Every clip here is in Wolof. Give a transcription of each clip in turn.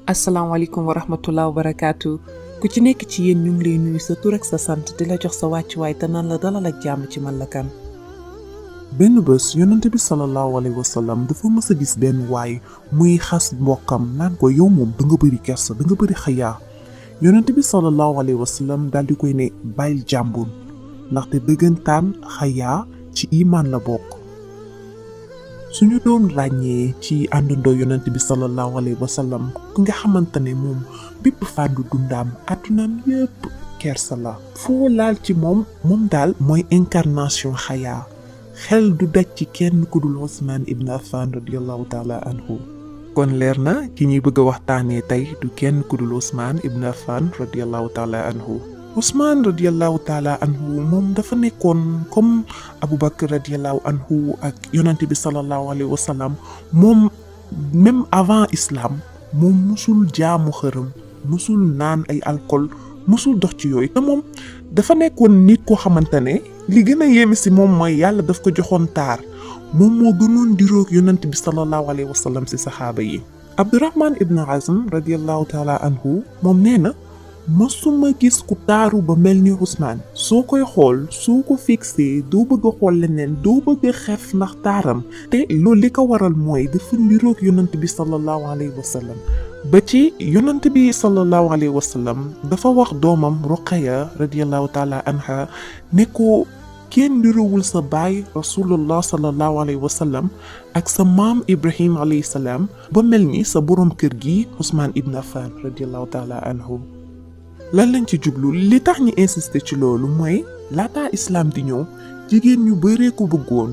asalaamaaleykum wa rahmatullah wa barakaatu ku ci nekk ci yéen ñu ngi lay nuyu sa tur ak sa sant di la jox sa wàccuwaay te naan la dalal ak jàmm ci man la kan. benn bés yonent bi sallallahu alayhi wa sallam dafa mës a gis benn waay muy xas mbokkam naan ko yow moom da nga bëri kersa da nga bëri xayaa yonent bi sallallahu alayhi wa sallam daal di koy ne bàyyil jàmbur ndaxte dëggantaan xayaa ci imaan la bokk. suñu doon ràññee ci àndandoo yonent bi sallallahu alayhi wa sallam ku nga xamante ne moom bépp fàndu dundaam àddunaam yépp kersa la foo laal ci moom daal mooy incarnation xayaa xel du daj ci kenn ku dul Ousmane Ibn Affan radiyallahu taala anhu. kon leer na ki ñuy bëgg a waxtaanee tey du kenn ku dul Ousmane Ibn Affan radiyallahu taala anhu. Ousmane radiyallahu taala anhu moom dafa nekkoon comme Aboubacar radiyallahu anhu ak yonante bi sallallahu alayhi wa sallam moom même avant islam moom musul jaamu xërëm musul naan ay alcool musul dox ci yooyu te moom dafa nekkoon nit koo xamante ne li gën a yéeme si moom mooy yàlla daf ko joxoon taar moom moo gënoon diroog yonante bi sallallahu alayhi wa sallam si saxaaba yi. Abdurrahman ibn Azm radiyallahu taala anhu moom nee na mësuma gis ku taaru ba mel ni Ousmane soo koy xool soo ko fixé doo bëgg a xool leneen doo bëgg a xef ndax taaram te loolu li ko waral mooy dafa niroog yonant bi sallallahu alayhi wa sallam ba ci yonant bi sallallahu alayhi wa sallam dafa wax doomam Ruqayya radiyallahu taala anha ne ko kenn niroowul sa baay rasulullah sallallahu alayhi wa sallam ak sa maam Ibrahim alayhi salaam ba mel ni sa boroom kër gi Ousmane Ibn Affan radiyallahu taala anhu. lan lañ ci jublu li tax ñi insister ci loolu mooy laataa islam di ñëw jigéen ñu bëree ko bëggoon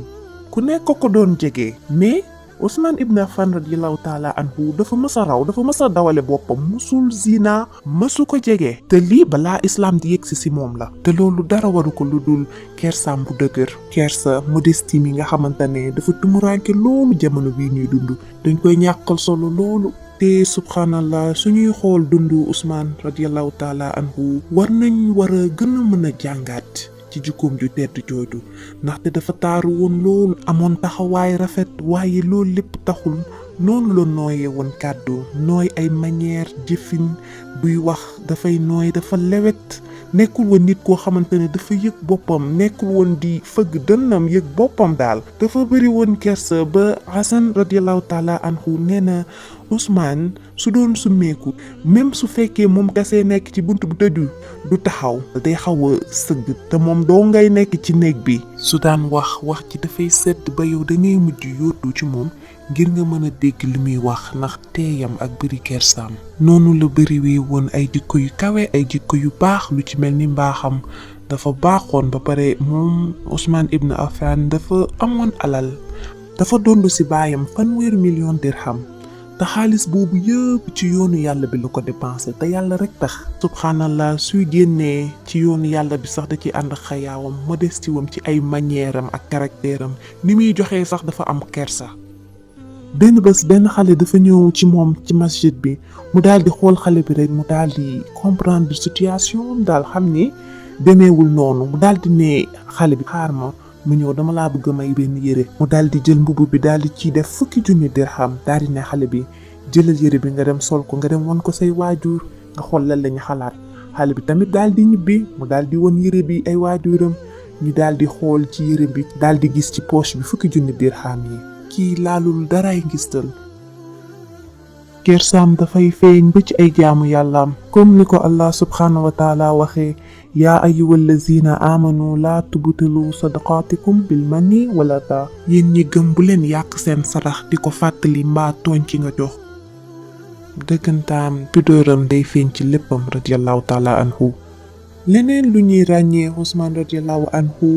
ku nekk ko doon jege mais Ousmane Ibn Affan radiyallahu taala anhu dafa mës a raw dafa mës a dawale boppam musul zina mësu ko jege te lii balaa islam di yegsi si moom la te loolu dara waru ko lu dul kersaam bu dëgër kersa modestie mi nga xamante ne dafa tumuraanke loolu jamono bii ñuy dund dañ koy ñàkkal solo loolu. te subhanallah suñuy xool dundu Ousmane radiyallahu taala anhu war a gën a mën a jàngaat ci jikkoom ju tedd jooju ndaxte dafa taaru woon loolu amoon taxawaay rafet waaye loolu lépp taxul noonu la nooyee woon kàddu nooy ay manière jëfin buy wax dafay nooy dafa lewet nekkul woon nit koo xamante ne dafa yëg boppam nekkul woon di fëgg dënnam yëg boppam daal dafa bëri woon kersa ba Hasan radiyallahu taala anhu nee na Ousmane su doon summeeku même su fekkee moom kese nekk ci bunt bu tëju du taxaw day xaw a sëgg te moom doo ngay nekk ci néeg bi su daan wax ci dafay sedd ba yow da ngay mujj yóotu ci moom ngir nga mën a dégg li muy wax ndax teeyam ak bëri kersaam noonu la bëri wee woon ay jikko yu kawe ay jikko yu baax lu ci mel ni mbaaxam dafa baaxoon ba pare moom Ousmane Ibn Affan dafa amoon alal dafa dondu ci baayam 100 million dirham te xaalis boobu yëpp ci yoonu yàlla bi la ko dépensé te yàlla rek tax subhanallah suy génnee ci yoonu yàlla bi sax da ci ànd xayaawam modestie wam ci ay manière am ak caractère am ni muy joxee sax dafa am kersa. benn bés benn xale dafa ñëw ci moom ci masjid bi mu daal di xool xale bi rek mu daal di comprendre situation daal xam ni demeewul noonu mu daal di ne xale bi xaar ma mu ñëw dama laa bëgg may benn yére mu daal di jël mbubb bi daal di ciy def 10,000 dirham daal di ne xale bi jëlal yére bi nga dem sol ko nga dem won ko say waajur nga xool lan lañu xalaat xale bi tamit daal di ñibbi mu daal di won yére bi ay waajuram ñu daal di xool ci yére bi daal di gis ci poche bi 10,000 dirham yi kii laalul daraay ngistal kersaam dafay feeñ ba ci ay jaamu yàllaam comme ni ko Allah subhanahu wa taala waxee yaa ayyuhallazina amanu laa tubtilu sadaqaatikum bil manni wala taa yéen ñi gëm bu leen yàq seen sarax di ko fàttali mbaa tooñ ci nga jox dëggantaan pudeuram day feeñ ci léppam radiyallahu taala anhu. leneen lu ñuy ràññee Ousmane radiyallahu anhu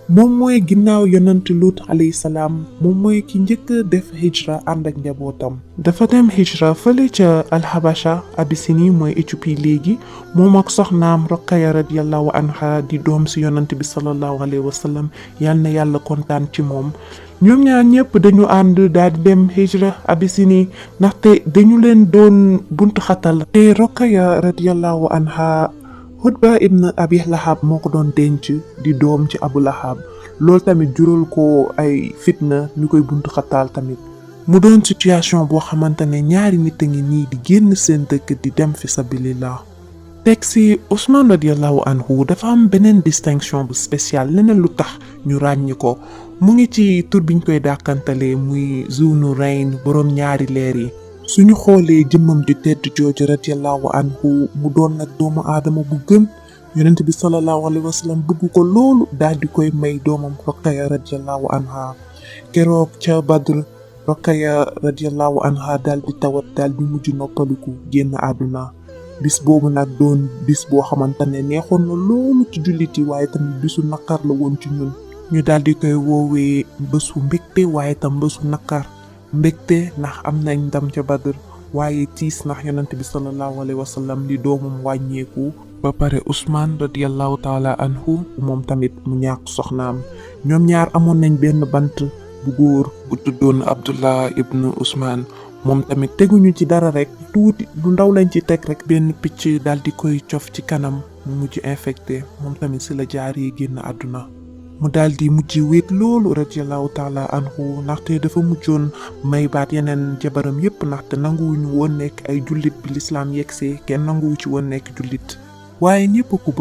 moom mooy ginnaaw yonant Lut alayhi salaam moom mooy ki njëkk a def hijra ànd ak njabootam dafa dem hijra fële ca alhabasha Abyssinie mooy Éthiopie léegi moom ak soxnaam Ruqayya radiyallahu anha di doom si yonant bi sallallahu alayhi wa sallam yal na yàlla kontaan ci moom ñoom ñaar ñëpp dañu ànd daal di dem hijra Abyssinie ndaxte dañu leen doon buntu xatal te Ruqayya radiyallahu anha Utba ibn Abi Lahab moo ko doon denc di doom ci Abu Lahab loolu tamit jural ko ay fitna ñu koy buntu xataal tamit mu doon situation boo xamante ne ñaari nit a ngi nii di génn seen dëkk di dem fi sabilillah. teg si Ousmane radiallahu anhu dafa am beneen distinction bu spécial leneen lu tax ñu ràññi ko mu ngi ci tur biñ koy dàkkantalee muy Zu Nourayn boroom ñaari leer yi. suñu xoolee jëmmam ju tedd jooju radiallahu anhu mu doon nag doomu aadama bu gën yonent bi sallallahu alayhi wa sallam bëgg ko loolu daal di koy may doomam Roqaya radiallahu anha. keroog ca Badr Roqaya radiallahu anha daal di tawat daal di mujj noppaliku génn àdduna. bis boobu nag doon bis boo xamante ne neexoon na loolu ci jullit yi waaye tamit bisu naqar la woon ci ñun ñu daal di koy woowee bésu mbégte waaye tam bésu naqar. mbégte ndax am nañ ndam ca Badr waaye tiis ndax yonent bi sallallahu alayhi wa sallam li doomam wàññeeku ba pare Ousmane radiallahu taala anhu moom tamit mu ñàkk soxnaam. ñoom ñaar amoon nañ benn bant bu góor bu tuddoon Abdullah ibn Ousmane moom tamit teguñu ci dara rek tuuti lu ndaw lañ ci teg rek benn picc daal di koy cof ci kanam mu mujj infecté moom tamit si la jaar yi génn àdduna. mu daal di mujj wéet loolu radiallahu taala anhu ndaxte dafa mujjoon may baat yeneen jabaram yépp ndaxte nanguwuñu woon nekk ay jullit bi lislaam yegsee kenn nanguwu ci woon nekk jullit waaye ñëpp ku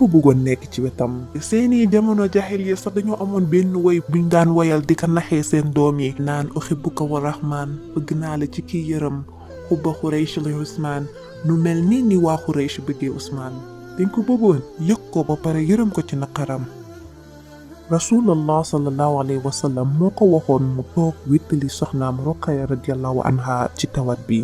bëggoon nekk ci wetam. seeni jamono jaxil yi sax dañoo amoon benn woy buñ daan woyal di ko naxee seen doom yi naan uhibbuka wa rahman bëgg naa la ci kii yërëm xubba Quraysh la Ousmane nu mel ni waa Quraysh bëggee Ousmane dañ ko bëggoon yëg ko ba pare yërëm ko ci naqaram. Rasulullah sallallahu alayhi wa sallam moo ko waxoon mu toog wéttali soxnaam Roqaya radiallahu anha ci tawat bi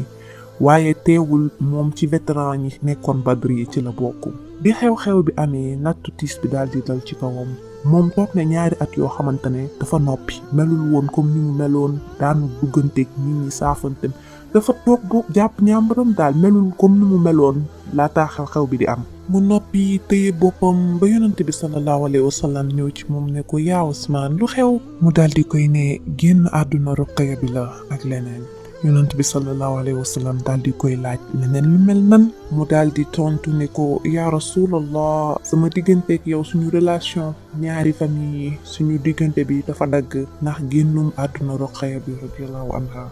waaye teewul moom ci vétéran yi nekkoon Badr yi ci la bokk. bi xew-xew bi amee nattu tiis bi daal di dal ci kawam moom toog na ñaari at yoo xamante ne dafa noppi melul woon comme ni mu meloon daanu dugganteeg nit ñi saafante dafa toog bu jàpp ñàmbaram daal melul comme ni mu meloon laataa xew-xew bi di am. mu noppi téye boppam ba yonent bi sallallahu alayhi wa sallam ñëw ci moom ne ko yaa Ousmane lu xew mu daal di koy ne génn àdduna Roqaya bi la ak leneen. yonent bi sallallahu alayhi wa sallam daal di koy laaj leneen lu mel nan mu daal di tontu ne ko yaa rasulallah sama digganteeg yow suñu relation ñaari famille yi suñu diggante bi dafa dagg ndax génnum àdduna Roqaya bi radiyallahu anha.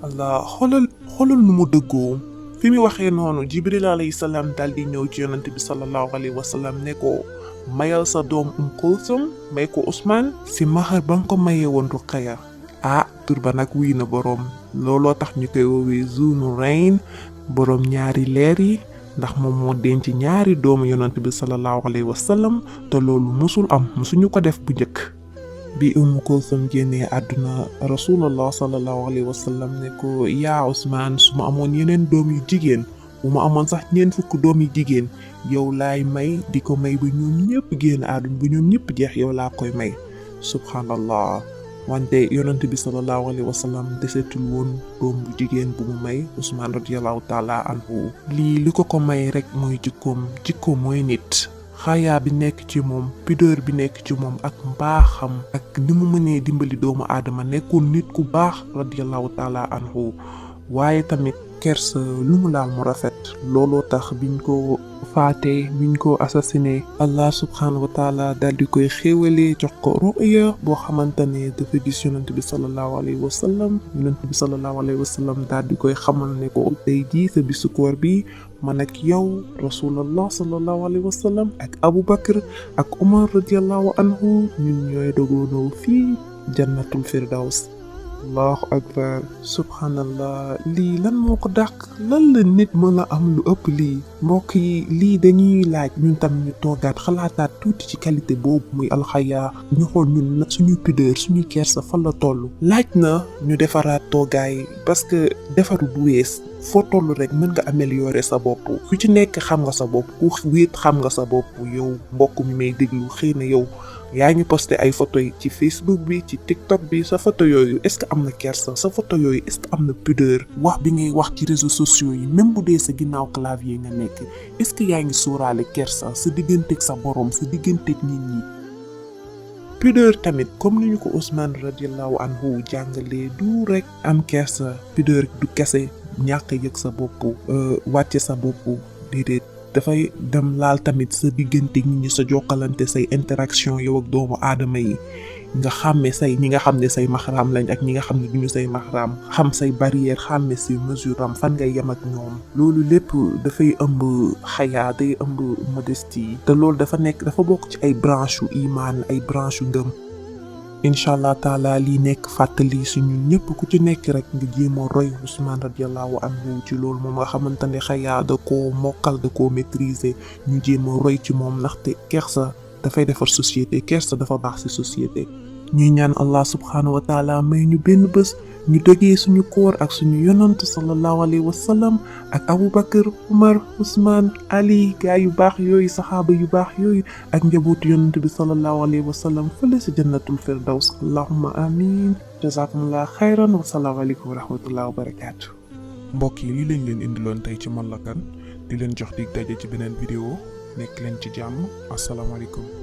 Allah xoolal nu mu dëggoo fi mu waxee noonu Jibril alayhi salaam daal di ñëw ci yonent bi sallallahu alayhi wa sallam ne ko mayal sa doom Kulsum may ko Ousmane si mahar ba nga ko mayee woon Roqaya. tur ba nag wuy na boroom looloo tax ñu koy woowee Zu Nourayn boroom ñaari leer yi ndax moom moo denc ñaari doomu yonent bi sallallahu alayhi wa sallam te loolu musuñu ko def bu njëkk. bi Kulsum génnee àdduna rasulullah sallallahu alayhi wa sallam ne ko yaa Ousmane su ma amoon yeneen doom yu jigéen bu ma amoon sax 40 doom yu jigéen yow laay may di ko may ba ñoom ñëpp génn àdduna ba ñoom ñëpp jeex yow laa koy may subhanallah. wante yonent bi sallallahu alayhi wa sallam desetul woon doom bu jigéen bu mu may Ousmane radiyallahu taala anhu. lii li ko may rek mooy jikko mooy nit. xayaa bi nekk ci moom pudeur bi nekk ci moom ak mbaaxam ak ni mu mënee dimbali doomu aadama nekkoon nit ku baax radiyallahu taala anhu. waaye tamit kersa lu mu laal mu rafet looloo tax biñ ko faatee biñ ko assassiné Allah subhanahu wa taala daal di koy xéewalee jox ko ru'ya boo xamante ne dafa gis yonent bi sallallahu alayhi wa sallam yonent bi sallallahu alayhi wa sallam daal di koy xamal ne ko tey jii sa bisu koor bi man ak yow rasulallah sallallahu alayhi wa sallam ak Abu Bakr ak Umar radiyallahu anhu ñun ñooy dogoonoo fii jannatul firdaws. allahu akbar subhanallah lii lan moo ko dàq lan la nit mën a am lu ëpp lii mbokk yi lii dañuy laaj ñun tam ñu toogaat xalaataat tuuti ci qualité boobu muy alxayaa ñu xool ñun na suñu pudeur suñu kersa fan la toll. laaj na ñu defaraat toogaay parce que defaru du wees foo toll rek mën nga améliorer sa bopp ku ci nekk xam nga sa bopp ku wéet xam nga sa bopp yow mbokk mi may déglu xëy na yow yaa ngi posté ay photo yi ci Facebook bi ci TikTok bi sa photo yooyu est-ce que am na kersa sa photo yooyu est-ce que am na pudeur wax bi ngay wax ci réseaux sociaux yi même bu dee sa ginnaaw clavier nga nekk est-ce que yaa ngi sóoraale kersa sa digganteeg sa borom sa digganteeg nit ñi. pudeur tamit comme ni ñu ko Ousmane radiyallahu anhu jàngalee du rek am kersa pudeur du kese ñàkk yëg sa bopp wàcce sa bopp déedéet. dafay dem laal tamit sa diggante nit ñi sa jokkalante say interaction yow ak doomu aadama yi nga xàmme say ñi nga xam ne say maxaraam lañ ak ñi nga xam ne duñu say maxaraam xam say barrière xàmme say mesure am fan ngay yem ak ñoom loolu lépp dafay ëmb xayaa day ëmb modestie te loolu dafa bokk ci ay branche yu imaan ay branche yu ngëm incha allah taala lii nekk fàttali suñu ñëpp ku ci nekk rek nga jéem a roy Ousmane radiallahu anhu ci loolu moom nga xamante ne xayaa da koo mokkal da koo maîtriser ñu jéem a roy ci moom ndaxte kersa dafay defar société kersa dafa baax ci société ñuy ñaan allah subhanahu wa taala may ñu benn bés ñu dogee suñu koor ak suñu yonant sallallahu alayhi wa sallam ak Aboubacar Umar Ousmane Ali gaa yu baax yooyu saxaaba yu baax yooyu ak njabootu yonant bi sallallahu alayhi wa sallam fële si jannatul firdaws allahumma amin jazakumullah xayran wa salaamu aleykum wa rahmatullahi wa barakaatu. mbokk yi lii lañ leen indiloon tey ci Man la Kan di leen jox dig daje ci beneen vidéo nekk leen ci jàmm asalaamaaleykum.